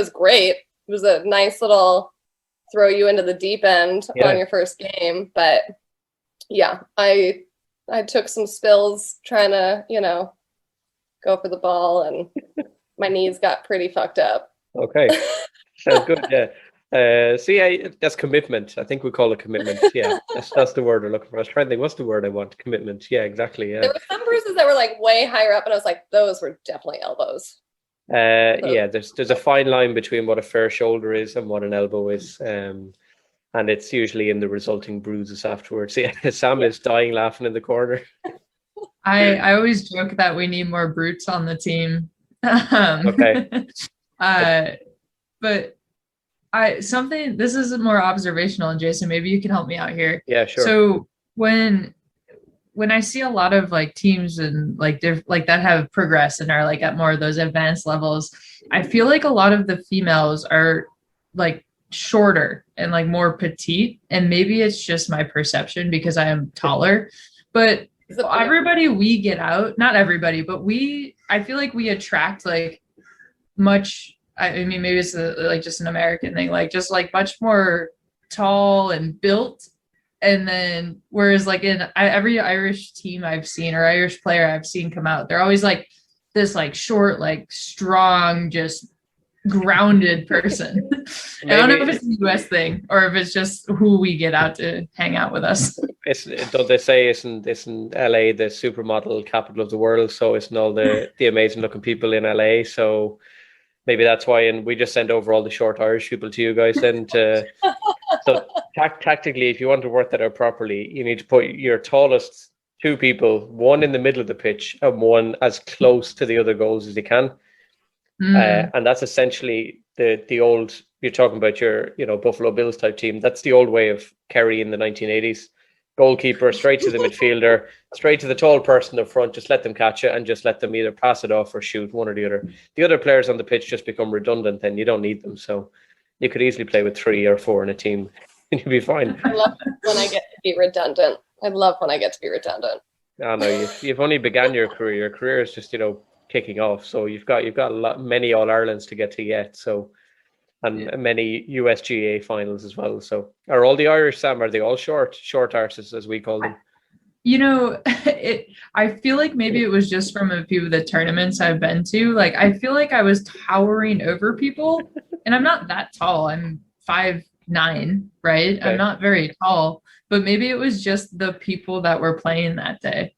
great. It was a nice little throw you into the deep end on your first game. But yeah, I took some spills trying to, go for the ball, and my knees got pretty fucked up. Okay. Sounds good. Yeah. So yeah, that's commitment. I think we call it commitment. Yeah, that's the word we're looking for. I was trying to think, what's the word I want? Commitment. Yeah, exactly. Yeah. There were some bruises that were like way higher up, and I was like, those were definitely elbows. Yeah, there's a fine line between what a fair shoulder is and what an elbow is. And it's usually in the resulting bruises afterwards. Yeah, Sam is dying laughing in the corner. I always joke that we need more brutes on the team. Okay. But this is more observational, and Jason, maybe you can help me out here. Yeah, sure. So when I see a lot of like teams and like that have progressed and are like at more of those advanced levels, I feel like a lot of the females are like shorter and like more petite, and maybe it's just my perception because I am taller, but everybody we get out, not everybody, but I feel like we attract like much, I mean, maybe it's like just an American thing, like just like much more tall and built. And then whereas like in every Irish team I've seen or Irish player I've seen come out, they're always like this like short, like strong, just grounded person. I don't know if it's a US thing or if it's just who we get out to hang out with us. Don't they say isn't LA the supermodel capital of the world? So isn't all the amazing looking people in LA? So maybe that's why, and we just send over all the short Irish people to you guys then to. So tactically, if you want to work that out properly, you need to put your tallest two people, one in the middle of the pitch and one as close to the other goals as you can. And that's essentially the old, you're talking about your, Buffalo Bills type team. That's the old way of Kerry in the 1980s. Goalkeeper, straight to the midfielder, straight to the tall person up front, just let them catch it and just let them either pass it off or shoot, one or the other. The other players on the pitch just become redundant, then you don't need them. So you could easily play with 3 or 4 in a team and you'll be fine. I love when I get to be redundant. I love when I get to be redundant. I know you've only began your career. Your career is just, kicking off. So you've got many All-Irelands to get to yet. So, and many USGA finals as well. So are all the Irish, Sam, are they all short arses as we call them? I feel like maybe it was just from a few of the tournaments I've been to. Like, I feel like I was towering over people and I'm not that tall. I'm 5'9", right? Okay. I'm not very tall, but maybe it was just the people that were playing that day.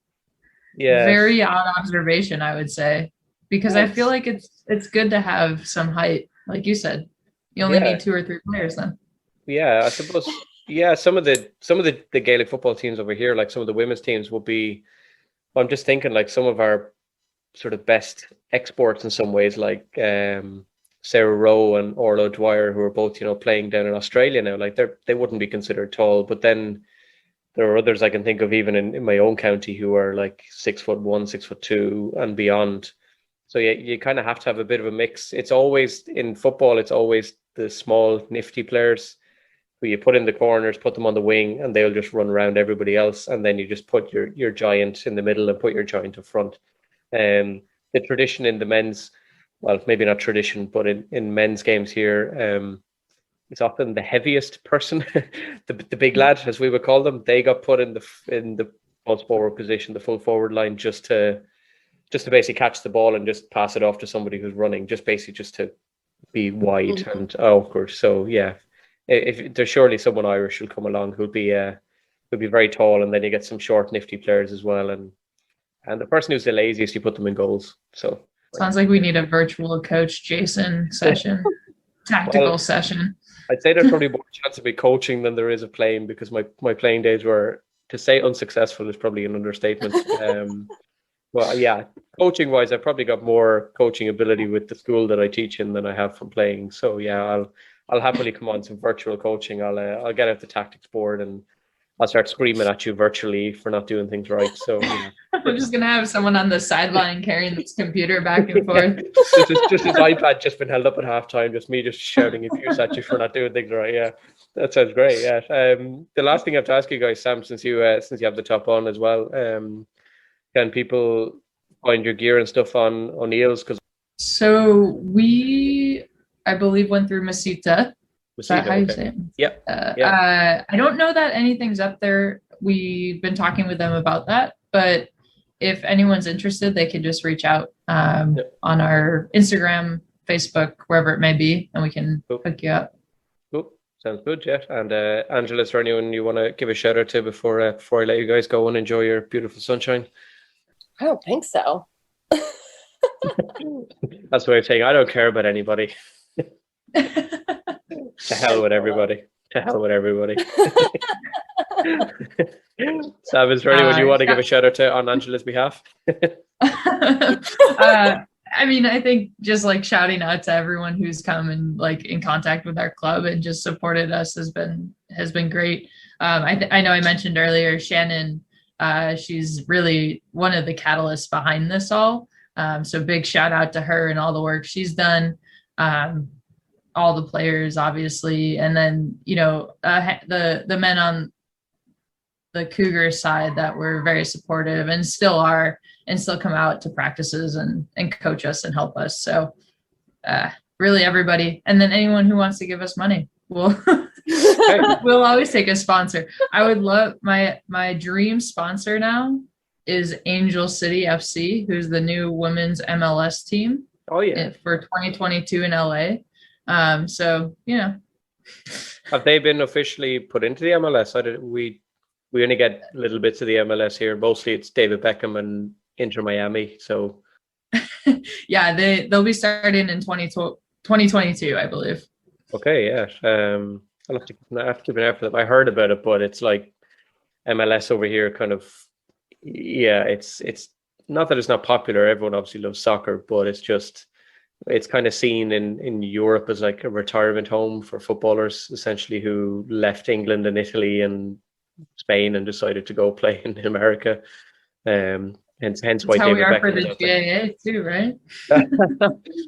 Yeah. Very odd observation, I would say, because I feel like it's good to have some height. Like you said, you only need 2 or 3 players then. Yeah, I suppose. Yeah, some of the Gaelic football teams over here, like some of the women's teams, will be. I'm just thinking, like some of our sort of best exports in some ways, like Sarah Rowe and Orla Dwyer, who are both playing down in Australia now. Like they wouldn't be considered tall, but then there are others I can think of even in my own county who are like 6'1", 6'2", and beyond. So yeah, you kind of have to have a bit of a mix. It's always in football. It's always the small, nifty players who you put in the corners, put them on the wing, and they'll just run around everybody else. And then you just put your giant in the middle and put your giant up front. The tradition in the men's, well, maybe not tradition, but in men's games here, it's often the heaviest person, the big lad, as we would call them. They got put in the most forward position, the full forward line, just to basically catch the ball and just pass it off to somebody who's running, just to be wide. Mm-hmm. And of course, so yeah, if there's surely someone Irish will come along who'll be very tall, and then you get some short, nifty players as well, and the person who's the laziest, you put them in goals. So sounds like we need a virtual coach Jason session, tactical session. I'd say there's probably more chance of me coaching than there is of playing, because my playing days were, to say unsuccessful is probably an understatement. Well, yeah, coaching wise, I've probably got more coaching ability with the school that I teach in than I have from playing. So yeah, I'll happily come on some virtual coaching. I'll get out the tactics board and I'll start screaming at you virtually for not doing things right. So yeah. I'm just gonna have someone on the sideline carrying this computer back and forth. just his iPad just been held up at halftime, just me just shouting abuse at you for not doing things right. Yeah, that sounds great. Yeah. The last thing I have to ask you guys, Sam, since you have the top on as well, can people find your gear and stuff on O'Neill's? So I believe went through Masita. Is that how you say it? Yep. I don't know that anything's up there. We've been talking with them about that, but if anyone's interested, they can just reach out on our Instagram, Facebook, wherever it may be, and we can hook you up. Cool. Sounds good, yeah. And Angela, is there anyone you want to give a shout out to before I let you guys go and enjoy your beautiful sunshine? I don't think so. That's the way of saying I don't care about anybody. To hell with everybody. To hell with everybody. Sam, is there anyone you want to give a shout out to on Angela's behalf? I mean, I think just like shouting out to everyone who's come and like in contact with our club and just supported us has been great. I know I mentioned earlier Shannon. She's really one of the catalysts behind this all. So big shout out to her and all the work she's done. All the players, obviously, and then the men on the Cougars side that were very supportive and still are, and still come out to practices and coach us and help us. So really everybody, and then anyone who wants to give us money, we'll always take a sponsor. I would love my dream sponsor now is Angel City FC, who's the new women's MLS team. Oh yeah, for 2022 in LA. So have they been officially put into the MLS? We only get little bits of the MLS here. Mostly it's David Beckham and Inter Miami. So yeah, they'll be starting in 2022, I believe. Okay, yeah. I'll have to keep an eye for them. I heard about it, but it's like MLS over here kind of, yeah, it's not that it's not popular. Everyone obviously loves soccer, but it's kind of seen in Europe as like a retirement home for footballers, essentially, who left England and Italy and Spain and decided to go play in America. Hence why David Beckham for the GAA too, right?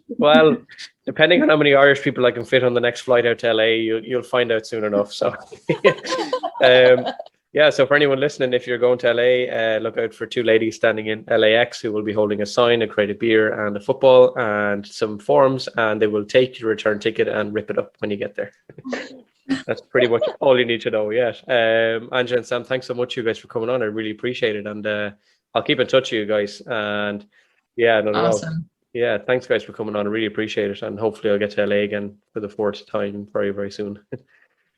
Well, depending on how many Irish people I can fit on the next flight out to LA, you'll find out soon enough. So, yeah. So for anyone listening, if you're going to LA, look out for two ladies standing in LAX who will be holding a sign, a crate of beer, and a football, and some forms, and they will take your return ticket and rip it up when you get there. That's pretty much all you need to know. Yeah. Angela and Sam, thanks so much, you guys, for coming on. I really appreciate it, and I'll keep in touch with you guys. And yeah, awesome. Yeah, thanks guys for coming on. I really appreciate it, and hopefully I'll get to LA again for the 4th time very, very soon.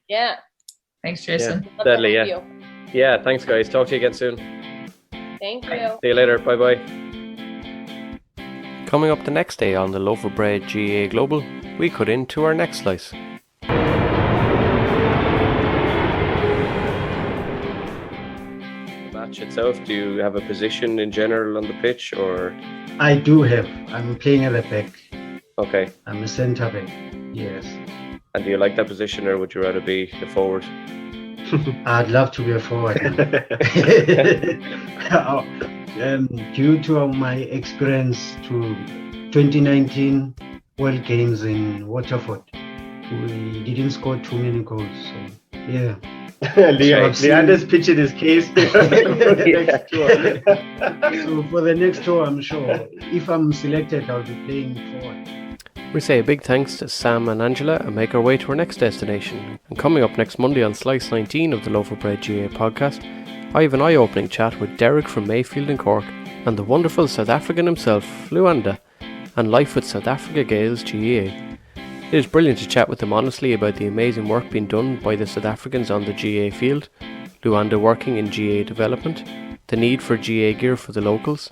Yeah. Thanks, Jason. Yeah, deadly. Yeah. Yeah. Thanks, guys. Talk to you again soon. Thank you. See you later. Bye bye. Coming up the next day on the Loaf of Bread GAA Global, we cut into our next slice. Match itself, do you have a position in general on the pitch, or? I do have. I'm playing at the back. Okay. I'm a centre back. Yes. And do you like that position, or would you rather be the forward? I'd love to be a forward. Due to my experience to 2019 World Games in Waterford, we didn't score too many goals. So, yeah. Leander's pitching his case for the next tour. So for the next tour, I'm sure if I'm selected, I'll be playing forward. We say a big thanks to Sam and Angela and make our way to our next destination. And coming up next Monday on Slice 19 of the Loaf of Bread GAA podcast, I have an eye-opening chat with Derek from Mayfield in Cork and the wonderful South African himself, Luanda, and life with South Africa Gaels GAA. It is brilliant to chat with them honestly about the amazing work being done by the South Africans on the GAA field, Luanda working in GAA development, the need for GAA gear for the locals,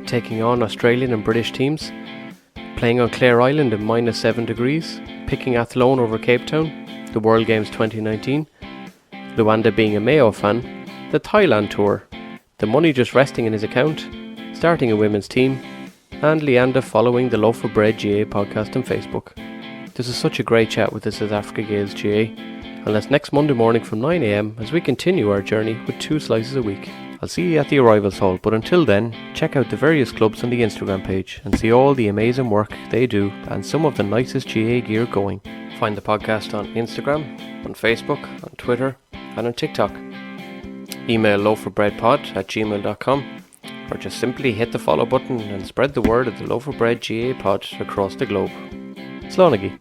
taking on Australian and British teams, playing on Clare Island in -7 degrees, picking Athlone over Cape Town, the World Games 2019, Luanda being a Mayo fan, the Thailand tour, the money just resting in his account, starting a women's team, and Leanda following the Loaf of Bread GAA podcast on Facebook. This is such a great chat with the South Africa Gaels GAA, and that's next Monday morning from 9 AM as we continue our journey with 2 slices a week. I'll see you at the arrivals hall, but until then, check out the various clubs on the Instagram page and see all the amazing work they do and some of the nicest GAA gear going. Find the podcast on Instagram, on Facebook, on Twitter, and on TikTok. Email loafofbreadpod@gmail.com, or just simply hit the follow button and spread the word of the Loaf of Bread GAA pod across the globe. Slánigi.